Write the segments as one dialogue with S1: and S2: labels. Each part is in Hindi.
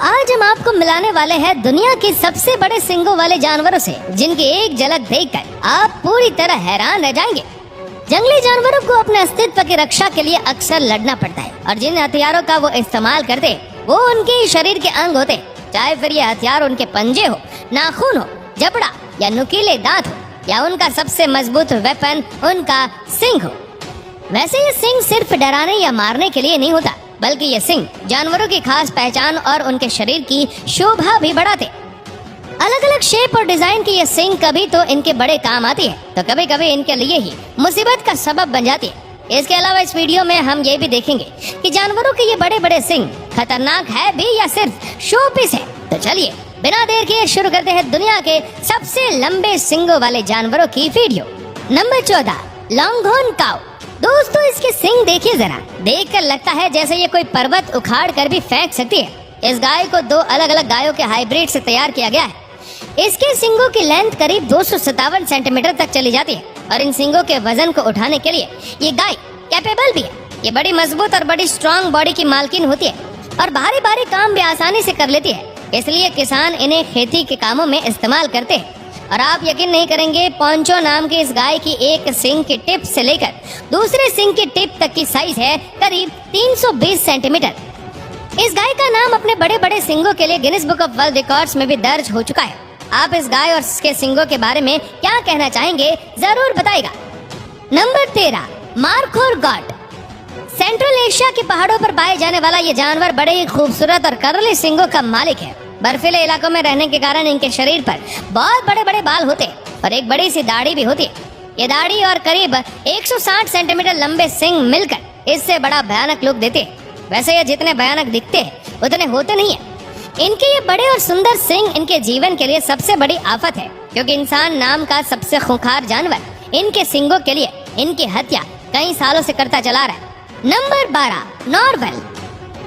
S1: आज हम आपको मिलाने वाले हैं दुनिया के सबसे बड़े सींगों वाले जानवरों से, जिनकी एक झलक देखकर आप पूरी तरह हैरान रह जाएंगे। जंगली जानवरों को अपने अस्तित्व की रक्षा के लिए अक्सर लड़ना पड़ता है और जिन हथियारों का वो इस्तेमाल करते वो उनके शरीर के अंग होते, चाहे फिर ये हथियार उनके पंजे हो, नाखून हो, जबड़ा या नुकीले दांत हो, या उनका सबसे मजबूत वेपन उनका सिंग हो। वैसे ये सिंग सिर्फ डराने या मारने के लिए नहीं होता, बल्कि ये सिंग जानवरों की खास पहचान और उनके शरीर की शोभा भी बढ़ाते। अलग अलग शेप और डिजाइन की ये सिंग कभी तो इनके बड़े काम आती है, तो कभी कभी इनके लिए ही मुसीबत का सबब बन जाती है। इसके अलावा इस वीडियो में हम ये भी देखेंगे कि जानवरों के ये बड़े बड़े सिंग खतरनाक है भी या सिर्फ शो पीस है। तो चलिए बिना देर किए शुरू करते हैं दुनिया के सबसे लंबे सिंगों वाले जानवरों की वीडियो। नंबर 14, लॉन्गहॉर्न काऊ। दोस्तों इसके सिंग देखिए जरा, देखकर लगता है जैसे ये कोई पर्वत उखाड़ कर भी फेंक सकती है। इस गाय को दो अलग अलग गायों के हाइब्रिड से तैयार किया गया है। इसके सिंगों की लेंथ करीब 257 सेंटीमीटर तक चली जाती है और इन सिंगों के वजन को उठाने के लिए ये गाय कैपेबल भी है। ये बड़ी मजबूत और बड़ी स्ट्रॉन्ग बॉडी की मालकिन होती है और भारी भारी काम भी आसानी से कर लेती है, इसलिए किसान इन्हें खेती के कामों में इस्तेमाल करते हैं। और आप यकीन नहीं करेंगे, पोंचो नाम की इस गाय की एक सिंग की टिप से लेकर दूसरे सिंग की टिप तक की साइज है करीब 320 सेंटीमीटर। इस गाय का नाम अपने बड़े बड़े सिंगों के लिए Guinness book of world records में भी दर्ज हो चुका है। आप इस गाय और इसके सिंगों के बारे में क्या कहना चाहेंगे, जरूर बताइएगा। Number 13, markhor God. Central Asia के पहाड़ों पर पाए जाने वाला ये जानवर बड़े ही खूबसूरत और करली सिंगों का मालिक है। बर्फीले इलाकों में रहने के कारण इनके शरीर पर बहुत बड़े बड़े बाल होते हैं और एक बड़ी सी दाढ़ी भी होती है। ये दाढ़ी और करीब 160 सेंटीमीटर लंबे सिंग मिलकर इससे बड़ा भयानक लुक देते हैं। वैसे ये जितने भयानक दिखते हैं उतने होते नहीं है। इनके ये बड़े और सुंदर सिंग इनके जीवन के लिए सबसे बड़ी आफत है, क्योंकि इंसान नाम का सबसे खूंखार जानवर इनके सिंगों के लिए इनकी हत्या कई सालों से करता चला रहा है। नंबर 12, नॉर्वल।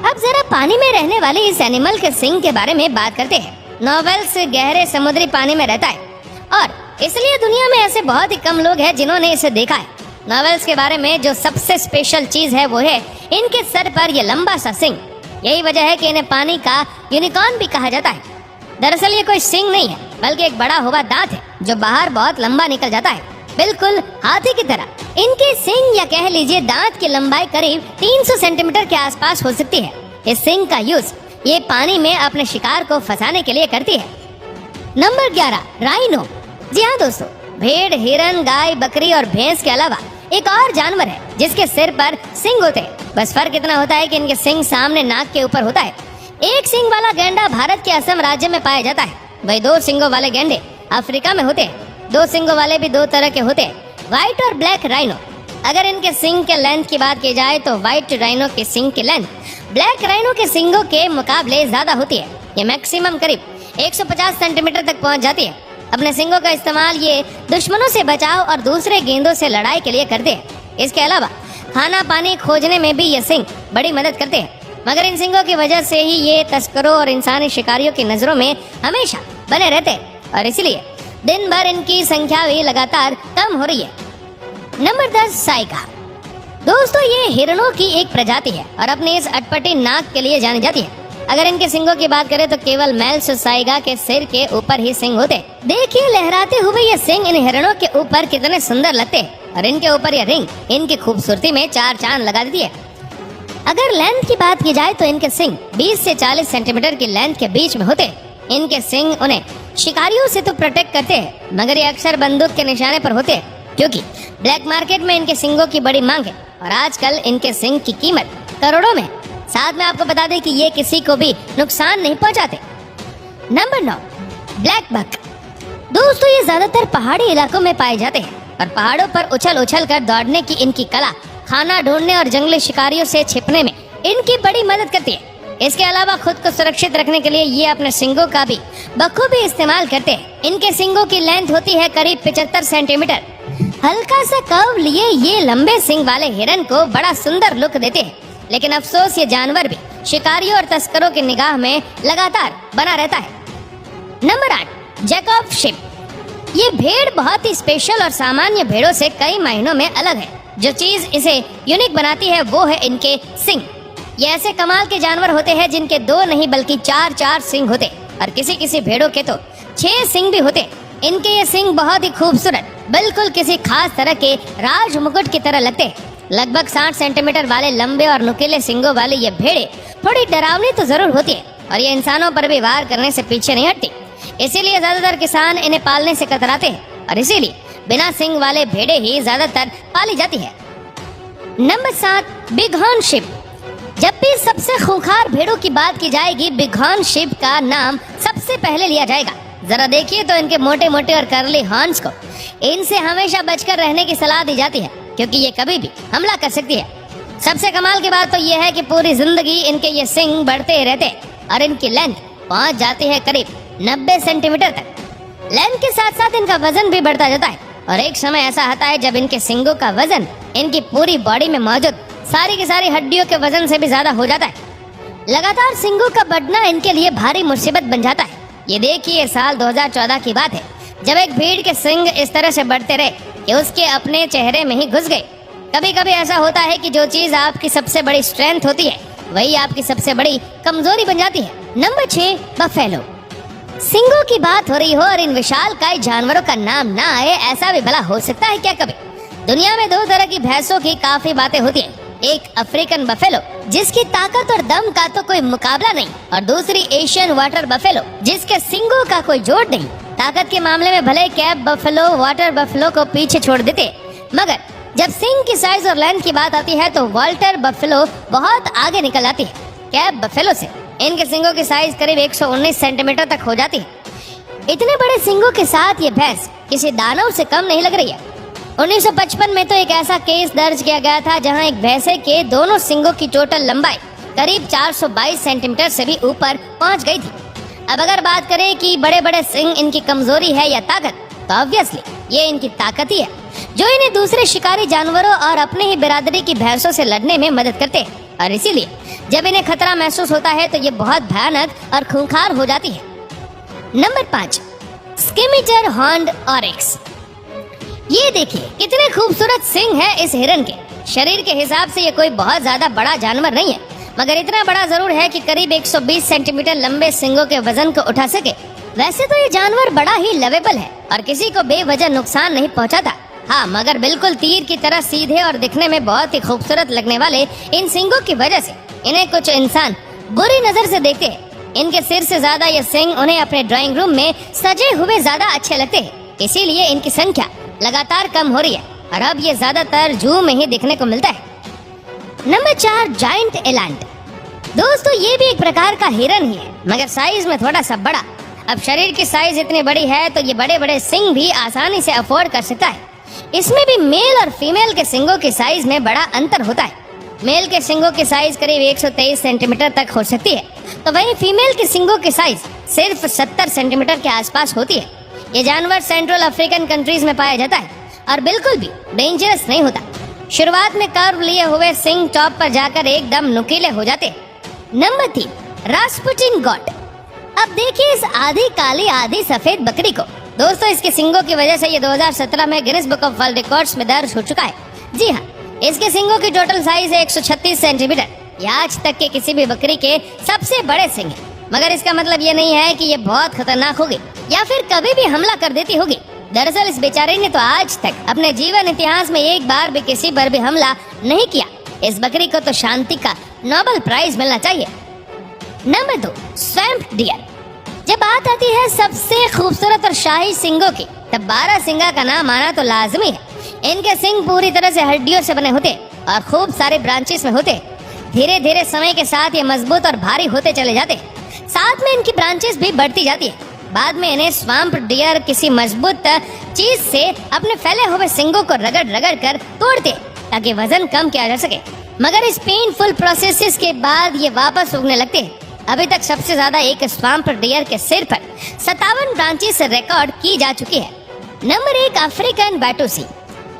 S1: अब जरा पानी में रहने वाले इस एनिमल के सिंग के बारे में बात करते हैं। नॉर्वल्स गहरे समुद्री पानी में रहता है और इसलिए दुनिया में ऐसे बहुत ही कम लोग हैं जिन्होंने इसे देखा है। नॉर्वल्स के बारे में जो सबसे स्पेशल चीज है वो है इनके सर पर ये लंबा सा सिंग। यही वजह है कि इन्हें पानी का यूनिकॉर्न भी कहा जाता है। दरअसल ये कोई सिंग नहीं है, बल्कि एक बड़ा हुआ दांत है जो बाहर बहुत लंबा निकल जाता है, बिल्कुल हाथी की तरह। इनके सिंग या कह लीजिए दांत की लंबाई करीब 300 सेंटीमीटर के आसपास हो सकती है। इस सिंग का यूज ये पानी में अपने शिकार को फंसाने के लिए करती है। Number 11, rhino. जी हाँ दोस्तों, भेड़, हिरन, गाय, बकरी और भैंस के अलावा एक और जानवर है जिसके सिर पर सिंग होते हैं। बस फर्क इतना होता है कि इनके सिंग सामने नाक के ऊपर होता है। एक सिंग वाला गैंडा भारत के असम राज्य में पाया जाता है, वही दो सिंगों वाले गैंडे अफ्रीका में होते हैं। दो सिंगों वाले भी दो तरह के होते हैं, व्हाइट और ब्लैक राइनो। अगर इनके सिंग के लेंथ की बात की जाए तो व्हाइट राइनो के सिंग की लेंथ ब्लैक राइनो के सिंगों के मुकाबले ज्यादा होती है। ये मैक्सिमम करीब 150 सेंटीमीटर तक पहुंच जाती है। अपने सिंगों का इस्तेमाल ये दुश्मनों से बचाव और दूसरे गेंदों से लड़ाई के लिए करते हैं। इसके अलावा खाना पानी खोजने में भी ये सिंग बड़ी मदद करते हैं, मगर इन सिंगों की वजह से ही ये तस्करों और इंसानी शिकारियों की नजरों में हमेशा बने रहते हैं और इसलिए दिन भर इनकी संख्या भी लगातार कम हो रही है। Number 10, Saiga. दोस्तों ये हिरणों की एक प्रजाति है और अपनी इस अटपटी नाक के लिए जानी जाती है। अगर इनके सिंगों की बात करें तो केवल मेल साइगा के सिर के ऊपर ही सिंग होते। देखिए लहराते हुए ये सिंग इन हिरणों के ऊपर कितने सुंदर लगते हैं और इनके ऊपर ये रिंग इनकी खूबसूरती में चार चांद लगा देती है। अगर लेंथ की बात की जाए तो इनके सिंग 20 से 40 सेंटीमीटर की लेंथ के बीच में होते। इनके सिंग उन्हें शिकारियों से तो प्रोटेक्ट करते हैं, मगर ये अक्सर बंदूक के निशाने पर होते हैं, क्योंकि ब्लैक मार्केट में इनके सिंगों की बड़ी मांग है और आजकल इनके सिंग की कीमत करोड़ों में। साथ में आपको बता दें कि ये किसी को भी नुकसान नहीं पहुंचाते। Number 9, black buck. दोस्तों ये ज्यादातर पहाड़ी इलाकों में पाए जाते हैं और पहाड़ों पर उछल उछल कर दौड़ने की इनकी कला खाना ढूंढने और जंगली शिकारियों से छिपने में इनकी बड़ी मदद करती है। इसके अलावा खुद को सुरक्षित रखने के लिए ये अपने सिंगों का भी बखूबी इस्तेमाल करते हैं। इनके सिंगों की लेंथ होती है करीब 75 सेंटीमीटर। हल्का सा कर्व लिए ये लंबे सिंग वाले हिरन को बड़ा सुंदर लुक देते हैं, लेकिन अफसोस ये जानवर भी शिकारियों और तस्करों की निगाह में लगातार बना रहता है। Number 8, Jacob ship. ये भेड़ बहुत ही स्पेशल और सामान्य भेड़ों से कई मायनों में अलग है। जो चीज इसे यूनिक बनाती है वो है इनके सिंग। ये ऐसे कमाल के जानवर होते हैं जिनके 2 नहीं बल्कि 4 सिंग होते और किसी किसी भेड़ों के तो 6 सिंग भी होते। इनके ये सिंग बहुत ही खूबसूरत, बिल्कुल किसी खास तरह के राज मुकुट की तरह लगते हैं। लगभग 60 सेंटीमीटर वाले लंबे और नुकीले सिंगों वाले ये भेड़े थोड़ी डरावनी तो जरूर होती है और ये इंसानों पर भी वार करने से पीछे नहीं हटती। इसीलिए ज्यादातर किसान इन्हें पालने से कतराते हैं और इसीलिए बिना सिंग वाले भेड़े ही ज्यादातर पाली जाती है। Number 7, Bighorn ship. जब भी सबसे खूंखार भेड़ों की बात की जाएगी, बिगहॉर्न शिप का नाम सबसे पहले लिया जाएगा। जरा देखिए तो इनके मोटे मोटे और कर्ली हॉर्न्स को। इनसे हमेशा बचकर रहने की सलाह दी जाती है क्योंकि ये कभी भी हमला कर सकती है। सबसे कमाल की बात तो ये है कि पूरी जिंदगी इनके ये सिंग बढ़ते रहते और इनकी लेंथ पहुंच जाती है करीब 90 सेंटीमीटर तक। लेंथ के साथ साथ इनका वजन भी बढ़ता जाता है और एक समय ऐसा आता है जब इनके सिंगों का वजन इनकी पूरी बॉडी में मौजूद सारी की सारी हड्डियों के वजन से भी ज्यादा हो जाता है। लगातार सिंगों का बढ़ना इनके लिए भारी मुसीबत बन जाता है। ये देखिए साल 2014 की बात है जब एक भीड़ के सिंग इस तरह से बढ़ते रहे कि उसके अपने चेहरे में ही घुस गए। कभी कभी ऐसा होता है कि जो चीज आपकी सबसे बड़ी स्ट्रेंथ होती है वही आपकी सबसे बड़ी कमजोरी बन जाती है। Number 6, buffalo. सिंगों की बात हो रही हो और इन विशालकाय जानवरों का नाम ना आए, ऐसा भी भला हो सकता है क्या कभी? दुनिया में 2 तरह की भैंसों की काफी बातें होती है। एक अफ्रीकन बफेलो जिसकी ताकत और दम का तो कोई मुकाबला नहीं, और दूसरी एशियन वाटर बफेलो जिसके सिंगों का कोई जोड़ नहीं। ताकत के मामले में भले कैप बफेलो वाटर बफेलो को पीछे छोड़ देते, मगर जब सिंग की साइज और लेंथ की बात आती है तो वाल्टर बफेलो बहुत आगे निकल आती है कैप बफेलो से। इनके सिंगों की साइज करीब 119 सेंटीमीटर तक हो जाती है। इतने बड़े सिंगों के साथ ये भैंस किसी दानव से कम नहीं लग रही है। 1955 में तो एक ऐसा केस दर्ज किया गया था जहां एक भैंसे के दोनों सिंगों की टोटल लंबाई करीब 422 सेंटीमीटर से भी ऊपर पहुंच गई थी। अब अगर बात करें कि बड़े बड़े सिंग इनकी कमजोरी है या ताकत, तो ऑब्वियसली ये इनकी ताकत ही है जो इन्हें दूसरे शिकारी जानवरों और अपने ही बिरादरी की भैंसों से लड़ने में मदद करते हैं, और इसीलिए जब इन्हें खतरा महसूस होता है तो ये बहुत भयानक और खूंखार हो जाती है। Number 5, scimitar horned oryx. ये देखिए कितने खूबसूरत सिंग है इस हिरन के। शरीर के हिसाब से ये कोई बहुत ज्यादा बड़ा जानवर नहीं है, मगर इतना बड़ा जरूर है कि करीब 120 सेंटीमीटर लंबे सिंगों के वजन को उठा सके। वैसे तो ये जानवर बड़ा ही लवेबल है और किसी को बेवजह नुकसान नहीं पहुंचाता। हाँ, मगर बिल्कुल तीर की तरह सीधे और दिखने में बहुत ही खूबसूरत लगने वाले इन सिंगों की वजह से इन्हें कुछ इंसान बुरी नजर से देखते हैं। इनके सिर से ज्यादा ये सिंग उन्हें अपने ड्राइंग रूम में सजे हुए ज्यादा अच्छे लगते हैं, इसीलिए इनकी संख्या लगातार कम हो रही है और अब ये ज्यादातर जू में ही दिखने को मिलता है। Number 4, giant eland. दोस्तों ये भी एक प्रकार का हिरन ही है, मगर साइज में थोड़ा सा बड़ा। अब शरीर की साइज इतनी बड़ी है तो ये बड़े बड़े सिंग भी आसानी से अफोर्ड कर सकता है। इसमें भी मेल और फीमेल के सिंगों की साइज में बड़ा अंतर होता है। मेल के सिंगों की साइज करीब 123 सेंटीमीटर तक हो सकती है, तो वहीं फीमेल के सिंगों की साइज सिर्फ 70 सेंटीमीटर के आसपास होती है। ये जानवर सेंट्रल अफ्रीकन कंट्रीज में पाया जाता है और बिल्कुल भी डेंजरस नहीं होता। शुरुआत में कर्व लिए हुए सिंग टॉप पर जाकर एकदम नुकीले हो जाते। Number 3, Rasputin got. अब देखिए इस आधी काली आधी सफेद बकरी को। दोस्तों इसके सिंगों की वजह से ये 2017 में Guinness book of world records में दर्ज हो चुका है। जी हाँ, इसके सिंगों की टोटल साइज है 136 सेंटीमीटर। ये आज तक के किसी भी बकरी के सबसे बड़े सिंग है, मगर इसका मतलब ये नहीं है कि ये बहुत खतरनाक होगी या फिर कभी भी हमला कर देती होगी। दरअसल इस बेचारे ने तो आज तक अपने जीवन इतिहास में एक बार भी किसी पर भी हमला नहीं किया। इस बकरी को तो शांति का नोबेल प्राइज मिलना चाहिए। Number 2, swamp dear. जब बात आती है सबसे खूबसूरत और शाही सिंगों की, तब 12 सिंगा का नाम आना तो लाजमी है। इनके सिंग पूरी तरह से हड्डियों से बने होते और खूब सारे ब्रांचेस में होते। धीरे धीरे समय के साथ ये मजबूत और भारी होते चले जाते, साथ में इनकी ब्रांचेस भी बढ़ती जाती है। बाद में इन्हें स्वैम्प डियर किसी मजबूत चीज से अपने फैले हुए सिंगों को रगड़ रगड़ कर तोड़ते ताकि वजन कम किया जा सके, मगर इस पेनफुल प्रोसेस के बाद ये वापस उगने लगते हैं। अभी तक सबसे ज्यादा एक स्वैम्प डियर के सिर पर 57 ब्रांचेस रिकॉर्ड की जा चुकी है। Number 1, African Watusi.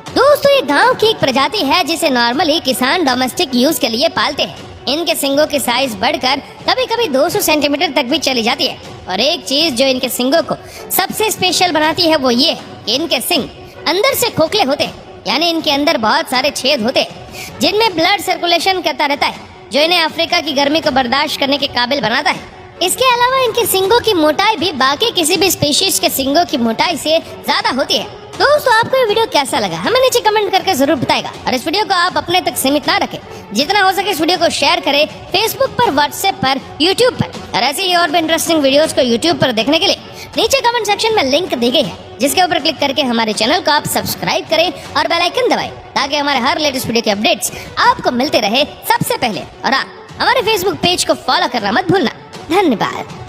S1: दोस्तों ये गांव की एक प्रजाति है जिसे नॉर्मली किसान डोमेस्टिक यूज के लिए पालते हैं। इनके सिंगों की साइज बढ़कर कभी कभी 200 सेंटीमीटर तक भी चली जाती है, और एक चीज जो इनके सिंगों को सबसे स्पेशल बनाती है वो ये कि इनके सिंग अंदर से खोखले होते हैं, यानी इनके अंदर बहुत सारे छेद होते हैं जिनमें ब्लड सर्कुलेशन करता रहता है। जो इन्हें अफ्रीका की गर्मी को बर्दाश्त करने के काबिल बनाता है। इसके अलावा इनके सींगों की मोटाई भी बाकी किसी भी स्पीशीज के सींगों की मोटाई से ज्यादा होती है। दोस्तों, आपको ये वीडियो कैसा लगा हमें नीचे कमेंट करके जरूर बताएगा। और इस वीडियो को आप अपने तक सीमित ना रखें, जितना हो सके इस वीडियो को शेयर करें फेसबुक पर, व्हाट्सएप पर, यूट्यूब पर। और ऐसे ही और भी इंटरेस्टिंग वीडियोस को यूट्यूब पर देखने के लिए नीचे कमेंट सेक्शन में लिंक दी गई है, जिसके ऊपर क्लिक करके हमारे चैनल को आप सब्सक्राइब करें और बेल आइकन दबाएं, ताकि हमारे हर लेटेस्ट वीडियो के अपडेट्स आपको मिलते रहे सबसे पहले। और हाँ, हमारे फेसबुक पेज को फॉलो करना मत भूलना। धन्यवाद।